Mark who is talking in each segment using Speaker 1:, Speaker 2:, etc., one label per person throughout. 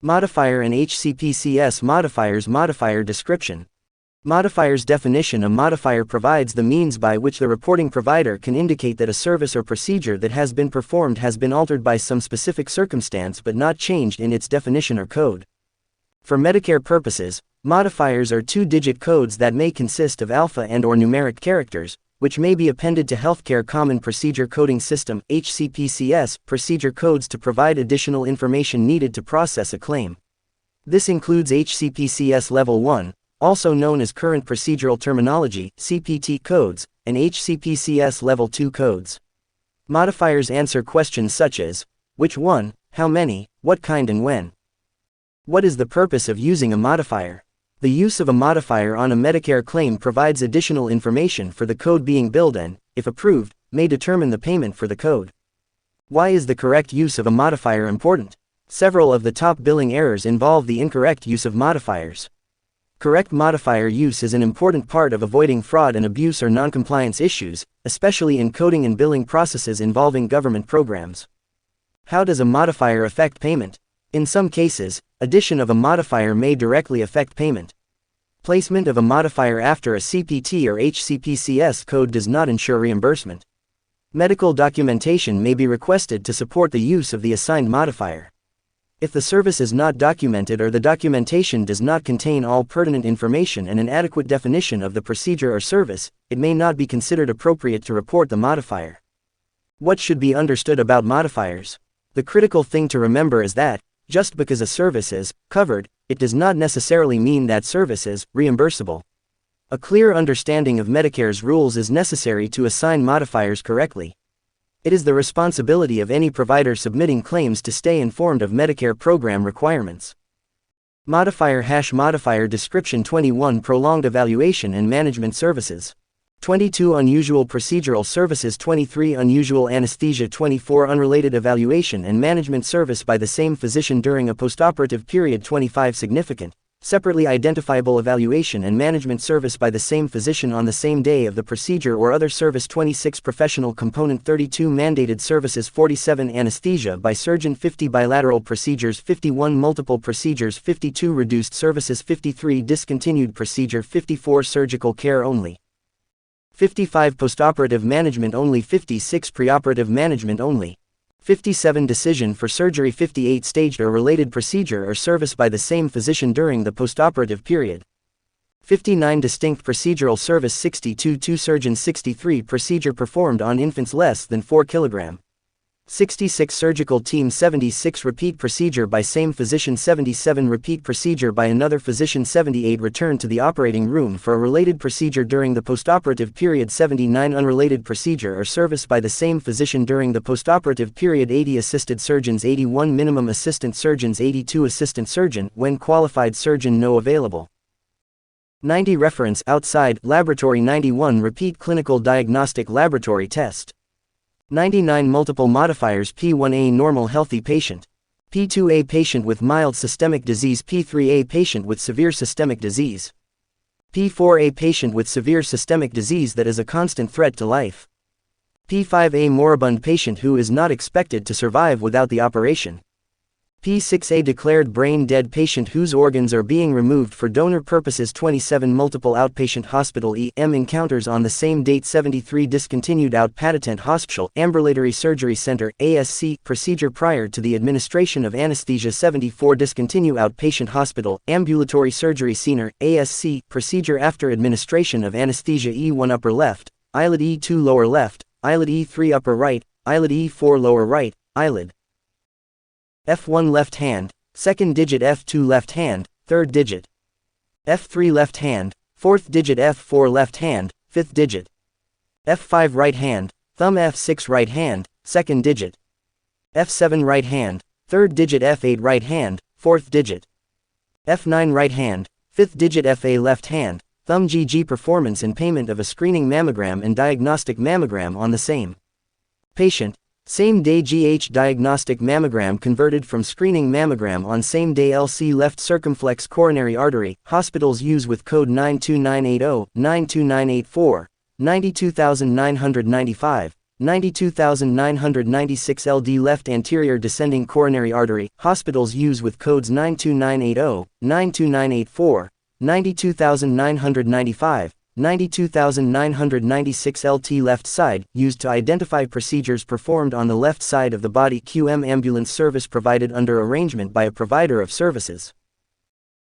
Speaker 1: Modifier and HCPCS Modifiers. Modifier description. Modifiers definition. A modifier provides the means by which the reporting provider can indicate that a service or procedure that has been performed has been altered by some specific circumstance but not changed in its definition or code. For Medicare purposes, modifiers are two-digit codes that may consist of alpha and/or numeric characters, which may be appended to Healthcare Common Procedure Coding System (HCPCS) procedure codes to provide additional information needed to process a claim. This includes HCPCS Level I, also known as Current Procedural Terminology (CPT) codes, and HCPCS Level II codes. Modifiers answer questions such as, which one, how many, what kind and when. What is the purpose of using a modifier? The use of a modifier on a Medicare claim provides additional information for the code being billed and, if approved, may determine the payment for the code. Why is the correct use of a modifier important? Several of the top billing errors involve the incorrect use of modifiers. Correct modifier use is an important part of avoiding fraud and abuse or noncompliance issues, especially in coding and billing processes involving government programs. How does a modifier affect payment? In some cases, addition of a modifier may directly affect payment. Placement of a modifier after a CPT or HCPCS code does not ensure reimbursement. Medical documentation may be requested to support the use of the assigned modifier. If the service is not documented or the documentation does not contain all pertinent information and an adequate definition of the procedure or service, it may not be considered appropriate to report the modifier. What should be understood about modifiers? The critical thing to remember is that, just because a service is covered, it does not necessarily mean that service is reimbursable. A clear understanding of Medicare's rules is necessary to assign modifiers correctly. It is the responsibility of any provider submitting claims to stay informed of Medicare program requirements. Modifier # Modifier description 21 Prolonged evaluation and management services. 22 Unusual procedural services. 23 Unusual anesthesia. 24 Unrelated evaluation and management service by the same physician during a postoperative period. 25 Significant, separately identifiable evaluation and management service by the same physician on the same day of the procedure or other service. 26 Professional component. 32 Mandated services. 47 Anesthesia by surgeon. 50 Bilateral procedures. 51 Multiple procedures. 52 Reduced services. 53 Discontinued procedure. 54 Surgical care only. 55 Postoperative management only. 56 Preoperative management only. 57 Decision for surgery. 58 Staged or related procedure or service by the same physician during the postoperative period. 59 Distinct procedural service. 62 Two surgeons. 63 Procedure performed on infants less than 4 kg. 66 Surgical team. 76 Repeat procedure by same physician. 77 Repeat procedure by another physician. 78 Return to the operating room for a related procedure during the postoperative period. 79 Unrelated procedure or service by the same physician during the postoperative period. 80 Assisted surgeons. 81 Minimum assistant surgeons. 82 Assistant surgeon, when qualified surgeon no available. 90 Reference outside laboratory. 91 Repeat clinical diagnostic laboratory test. 99 Multiple modifiers. P1A Normal healthy patient. P2A Patient with mild systemic disease. P3A Patient with severe systemic disease. P4A Patient with severe systemic disease that is a constant threat to life. P5A Moribund patient who is not expected to survive without the operation. P6A Declared brain dead patient whose organs are being removed for donor purposes. 27 Multiple outpatient hospital (EM) encounters on the same date. 73 Discontinued outpatient hospital ambulatory surgery center (ASC) procedure prior to the administration of anesthesia. 74 Discontinue outpatient hospital ambulatory surgery center (ASC) procedure after administration of anesthesia. E1 upper left, eyelid. E2 lower left, eyelid. E3 upper right, eyelid. E4 lower right, eyelid. F1 left hand, second digit. F2 left hand, third digit. F3 left hand, fourth digit. F4 left hand, fifth digit. F5 right hand, thumb. F6 right hand, second digit. F7 right hand, third digit. F8 right hand, fourth digit. F9 right hand, fifth digit. FA left hand, thumb. GG performance and payment of a screening mammogram and diagnostic mammogram on the same patient. Same day GH diagnostic mammogram converted from screening mammogram on same day. LC left circumflex coronary artery. Hospitals use with code 92980, 92984, 92995, 92996 LD left anterior descending coronary artery. Hospitals use with codes 92980, 92984, 92995, 92996 LT left side, used to identify procedures performed on the left side of the body. QM ambulance service provided under arrangement by a provider of services.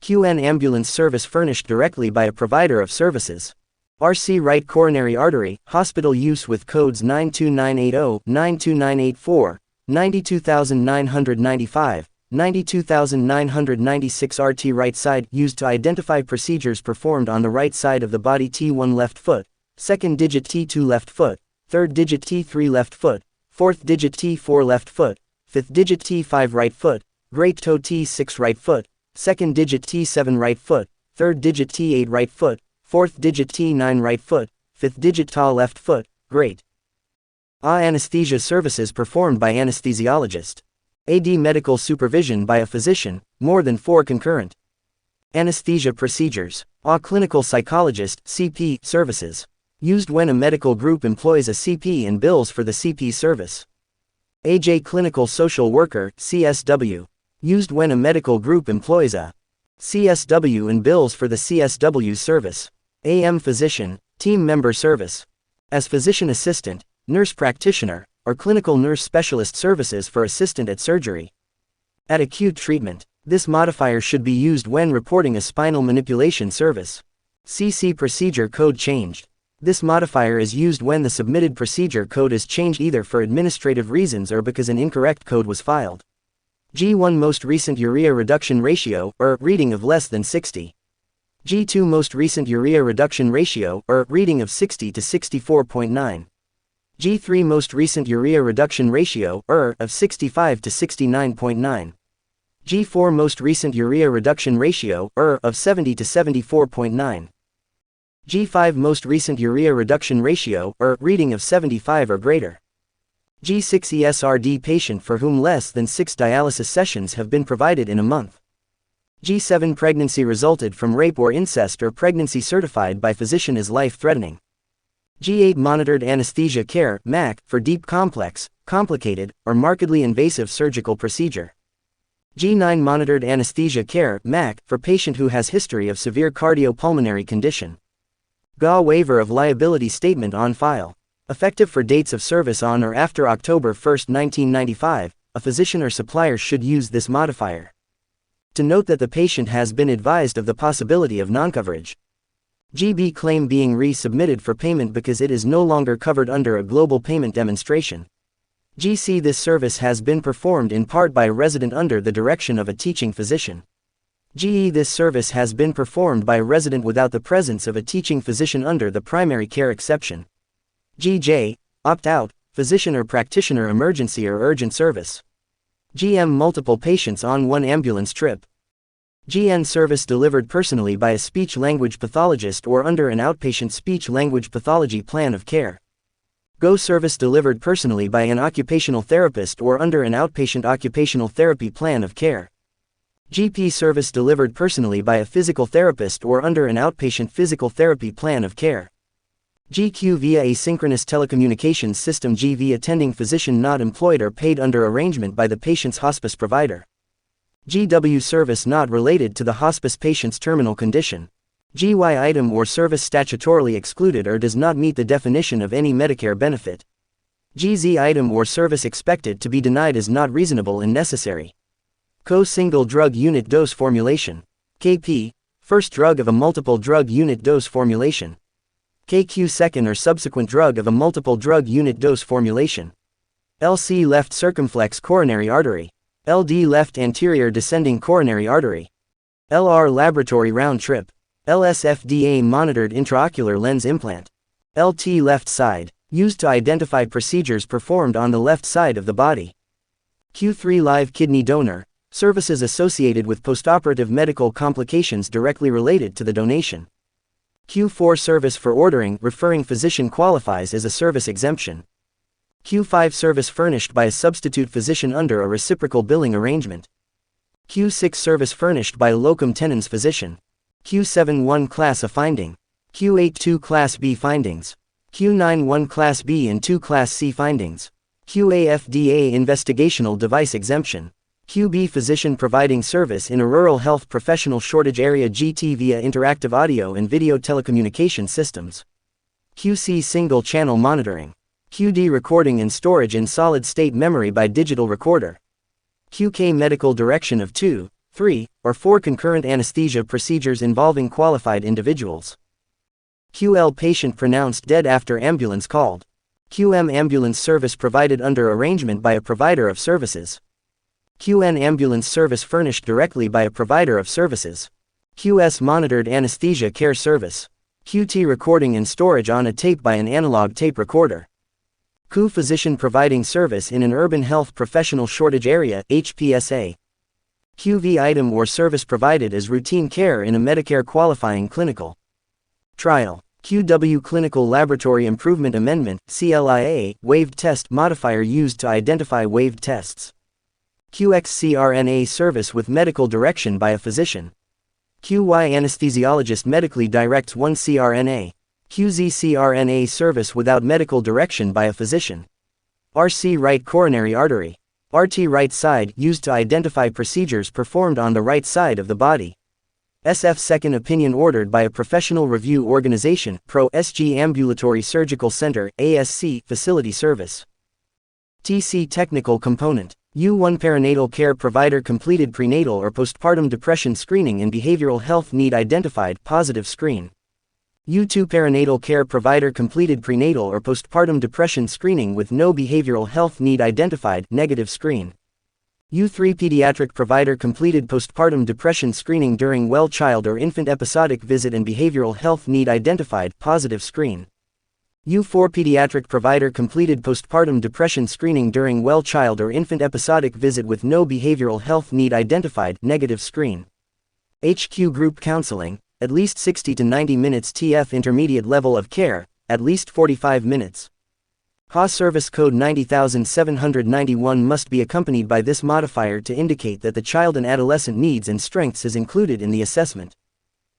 Speaker 1: QN ambulance service furnished directly by a provider of services. RC right coronary artery, hospital use with codes 92980, 92984, 92995, 92996 RT right side, used to identify procedures performed on the right side of the body. T1 left foot, second digit T2 left foot, third digit T3 left foot, fourth digit T4 left foot, fifth digit T5 right foot, great toe T6 right foot, second digit T7 right foot, third digit T8 right foot, fourth digit T9 right foot, fifth digit Ta left foot, great. Anesthesia services performed by anesthesiologist. AD medical supervision by a physician, more than 4 concurrent. Anesthesia procedures. Clinical psychologist, CP, services. Used when a medical group employs a CP and bills for the CP service. AJ clinical social worker, CSW. Used when a medical group employs a CSW and bills for the CSW service. AM physician, team member service. As physician assistant, nurse practitioner, or clinical nurse specialist services for assistant at surgery. At acute treatment, this modifier should be used when reporting a spinal manipulation service. CC procedure code changed. This modifier is used when the submitted procedure code is changed either for administrative reasons or because an incorrect code was filed. G1 most recent urea reduction ratio, or reading of less than 60. G2 most recent urea reduction ratio, or reading of 60 to 64.9. G3 most recent urea reduction ratio, of 65 to 69.9. G4 most recent urea reduction ratio, of 70 to 74.9. G5 most recent urea reduction ratio, reading of 75 or greater. G6 ESRD patient for whom less than 6 dialysis sessions have been provided in a month. G7 pregnancy resulted from rape or incest or pregnancy certified by physician as life-threatening. G8 monitored anesthesia care, MAC, for deep complex, complicated, or markedly invasive surgical procedure. G9 monitored anesthesia care, MAC, for patient who has history of severe cardiopulmonary condition. GA waiver of liability statement on file. Effective for dates of service on or after October 1, 1995, a physician or supplier should use this modifier. To note that the patient has been advised of the possibility of non-coverage. GB claim being resubmitted for payment because it is no longer covered under a global payment demonstration. GC this service has been performed in part by a resident under the direction of a teaching physician. GE this service has been performed by a resident without the presence of a teaching physician under the primary care exception. GJ, opt-out, physician or practitioner emergency or urgent service. GM multiple patients on one ambulance trip. GN service delivered personally by a speech-language pathologist or under an outpatient speech-language pathology plan of care. GO service delivered personally by an occupational therapist or under an outpatient occupational therapy plan of care. GP service delivered personally by a physical therapist or under an outpatient physical therapy plan of care. GQ via asynchronous telecommunications system. GV attending physician not employed or paid under arrangement by the patient's hospice provider. GW service not related to the hospice patient's terminal condition. GY item or service statutorily excluded or does not meet the definition of any Medicare benefit. GZ item or service expected to be denied is not reasonable and necessary. Co-single drug unit dose formulation. KP, first drug of a multiple drug unit dose formulation. KQ second or subsequent drug of a multiple drug unit dose formulation. LC left circumflex coronary artery. LD left anterior descending coronary artery. LR laboratory round trip. LSFDA monitored intraocular lens implant. LT left side, used to identify procedures performed on the left side of the body. Q3 live kidney donor, services associated with postoperative medical complications directly related to the donation. Q4 service for ordering referring physician qualifies as a service exemption. Q5 service furnished by a substitute physician under a reciprocal billing arrangement. Q6 service furnished by a locum tenens physician. Q7 1 class A finding. Q8 2 class B findings. Q91 Class B and 2 Class C findings. QA-FDA Investigational Device Exemption. QB Physician providing service in a rural health professional shortage area GT via interactive audio and video telecommunication systems. QC Single Channel Monitoring. QD Recording and storage in solid-state memory by digital recorder. QK Medical direction of 2, 3, or 4 concurrent anesthesia procedures involving qualified individuals. QL Patient pronounced dead after ambulance called. QM Ambulance service provided under arrangement by a provider of services. QN Ambulance service furnished directly by a provider of services. QS Monitored anesthesia care service. QT Recording and storage on a tape by an analog tape recorder. Q Physician providing service in an urban health professional shortage area HPSA. QV Item or service provided as routine care in a Medicare qualifying clinical trial. QW Clinical Laboratory Improvement Amendment, CLIA, waived test modifier used to identify waived tests. QXCRNA service with medical direction by a physician. QY Anesthesiologist medically directs 1 CRNA. QZCRNA service without medical direction by a physician. RC Right Coronary Artery. RT Right Side used to identify procedures performed on the right side of the body. SF Second Opinion ordered by a professional review organization, Pro-SG Ambulatory Surgical Center, ASC, facility service. TC Technical Component. U1 Perinatal Care Provider completed prenatal or postpartum depression screening and behavioral health need identified, positive screen. U2 Perinatal Care Provider completed prenatal or postpartum depression screening with no behavioral health need identified, negative screen. U3 Pediatric Provider completed postpartum depression screening during well child or infant episodic visit and behavioral health need identified, positive screen. U4 Pediatric Provider completed postpartum depression screening during well child or infant episodic visit with no behavioral health need identified, negative screen. HQ Group Counseling, at least 60 to 90 minutes TF Intermediate level of care, at least 45 minutes. HA Service Code 90791 must be accompanied by this modifier to indicate that the child and adolescent needs and strengths is included in the assessment.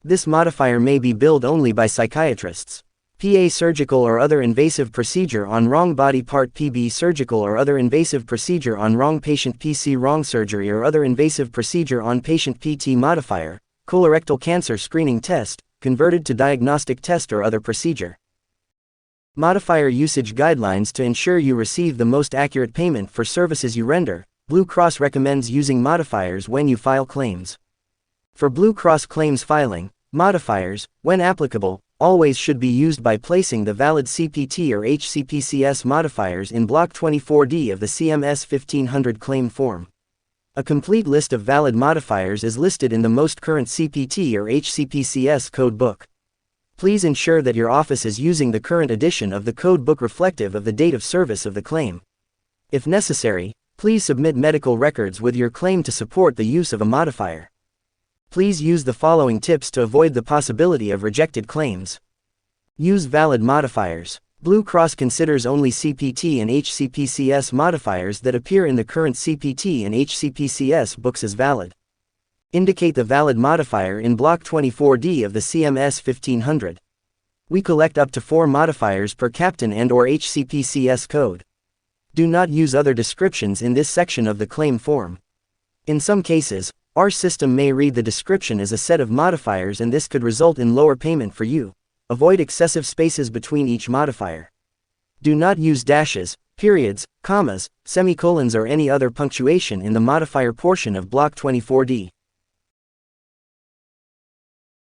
Speaker 1: This modifier may be billed only by psychiatrists. PA Surgical or other invasive procedure on wrong body part. PB Surgical or other invasive procedure on wrong patient. PC Wrong surgery or other invasive procedure on patient. PT Modifier, colorectal cancer screening test, converted to diagnostic test or other procedure. Modifier Usage Guidelines to ensure you receive the most accurate payment for services you render. Blue Cross recommends using modifiers when you file claims. For Blue Cross claims filing, modifiers, when applicable, always should be used by placing the valid CPT or HCPCS modifiers in Block 24D of the CMS 1500 claim form. A complete list of valid modifiers is listed in the most current CPT or HCPCS code book. Please ensure that your office is using the current edition of the code book reflective of the date of service of the claim. If necessary, please submit medical records with your claim to support the use of a modifier. Please use the following tips to avoid the possibility of rejected claims. Use valid modifiers. Blue Cross considers only CPT and HCPCS modifiers that appear in the current CPT and HCPCS books as valid. Indicate the valid modifier in Block 24D of the CMS 1500. We collect up to 4 modifiers per captain and/or HCPCS code. Do not use other descriptions in this section of the claim form. In some cases, our system may read the description as a set of modifiers and this could result in lower payment for you. Avoid excessive spaces between each modifier. Do not use dashes, periods, commas, semicolons or any other punctuation in the modifier portion of Block 24D.